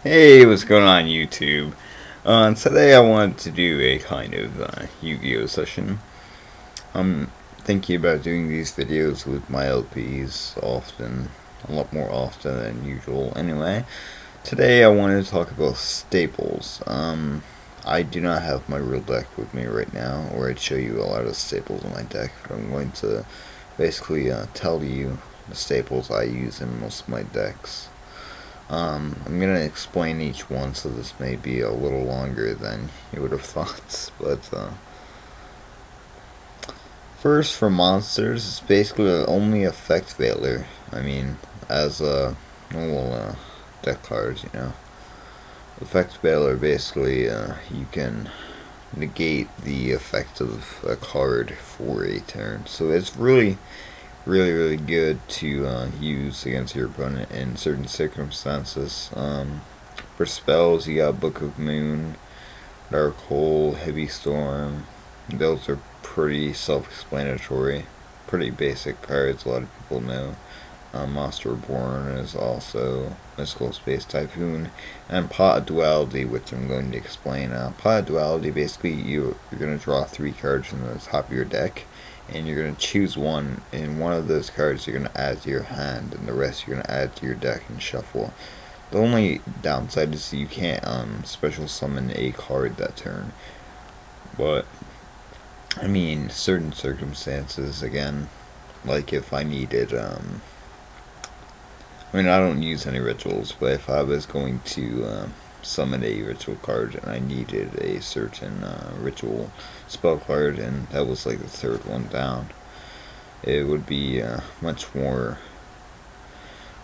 Hey, what's going on YouTube? Today I wanted to do a kind of Yu-Gi-Oh session. I'm thinking about doing these videos with my LPs often, a lot more often than usual. Anyway, today I wanted to talk about staples. I do not have my real deck with me right now, or I'd show you a lot of staples in my deck, but I'm going to basically tell you the staples I use in most of my decks. I'm going to explain each one, so this may be a little longer than you would have thought. But first, for monsters, it's basically only effect Veiler. I mean, as a normal deck cards, you know. Effect Veiler, basically, you can negate the effect of a card for a turn. So it's really good to use against your opponent in certain circumstances. For spells, you got Book of Moon, Dark Hole, Heavy Storm. Those are pretty self-explanatory, pretty basic cards. A lot of people know. Monster Reborn is also Mystical Space Typhoon, and Pot of Duality, which I'm going to explain. Pot of Duality, basically you're going to draw 3 cards from the top of your deck, and you're going to choose one, and one of those cards you're going to add to your hand, and the rest you're going to add to your deck and shuffle. The only downside is you can't special summon a card that turn, but I mean, certain circumstances, again, like if I needed I mean, I don't use any rituals, but if I was going to summon a ritual card and I needed a certain ritual spell card, and that was like the 3rd one down, it would be much more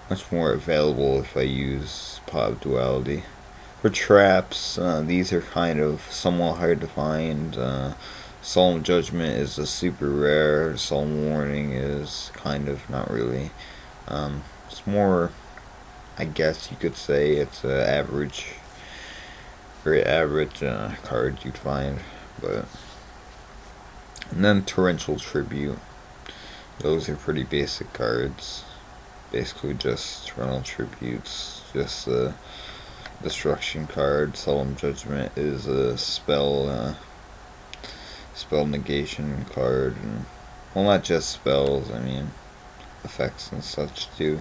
available if I use Pot of Duality. For traps, these are kind of somewhat hard to find. Solemn Judgment is a super rare. Solemn Warning is kind of not really. It's more, I guess you could say, it's an average, very average card you'd find. But and then Torrential Tribute. Those are pretty basic cards. Basically just Torrential Tributes, just a destruction card. Solemn Judgment is a spell negation card, and well, not just spells, I mean effects and such too.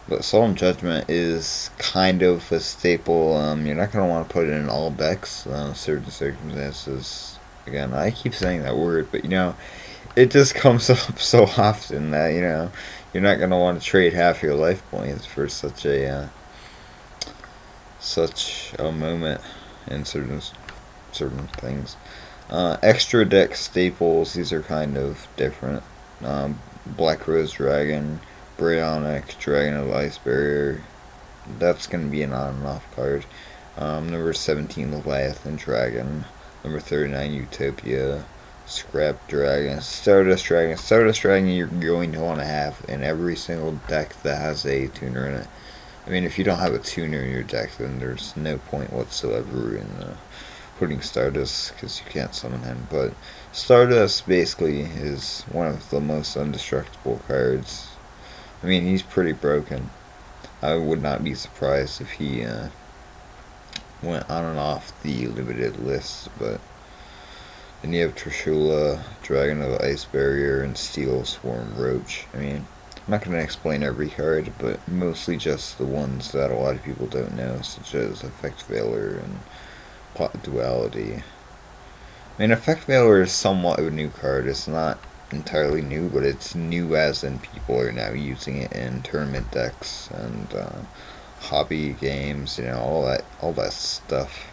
But Solemn Judgment is kind of a staple. You're not going to want to put it in all decks, certain circumstances. Again, I keep saying that word, but you know, it just comes up so often that, you know, you're not going to want to trade half your life points for such a moment in certain things. Extra deck staples, these are kind of different. Black Rose Dragon, Bryonic, Dragon of Ice Barrier, that's going to be an on and off card. Number 17, Leviathan Dragon. Number 39, Utopia. Scrap Dragon. Stardust Dragon. Stardust Dragon you're going to want to have in every single deck that has a tuner in it. I mean, if you don't have a tuner in your deck, then there's no point whatsoever in putting Stardust, because you can't summon him. But Stardust basically is one of the most undestructible cards. I mean, he's pretty broken. I would not be surprised if he went on and off the limited list. But then you have Trishula, Dragon of Ice Barrier, and Steel Swarm Roach. I mean, I'm not going to explain every card, but mostly just the ones that a lot of people don't know, such as Effect Veiler and Pot of Duality. I mean, Effect Veiler is somewhat of a new card. It's not entirely new, but it's new as in people are now using it in tournament decks and hobby games, you know, all that stuff.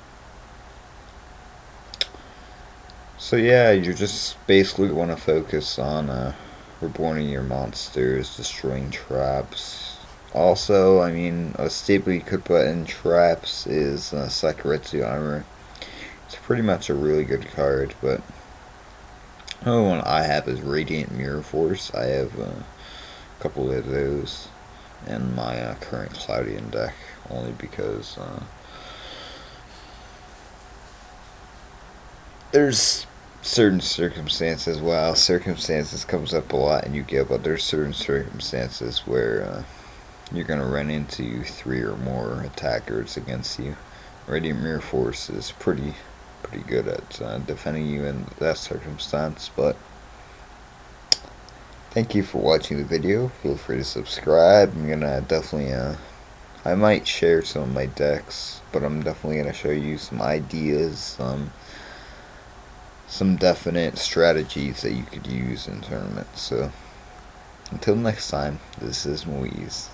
So yeah, you just basically want to focus on reborning your monsters, destroying traps. Also, I mean, a staple you could put in traps is Sakuretsu Armor. It's pretty much a really good card, but the only one I have is Radiant Mirror Force. I have a couple of those in my current Cloudian deck, only because there's certain circumstances, circumstances comes up a lot in Yu-Gi-Oh, but there's certain circumstances where you're going to run into 3 or more attackers against you. Radiant Mirror Force is pretty good at defending you in that circumstance, but thank you for watching the video. Feel free to subscribe. I'm going to definitely, I might share some of my decks, but I'm definitely going to show you some ideas, some definite strategies that you could use in tournaments. So, until next time, this is Moise.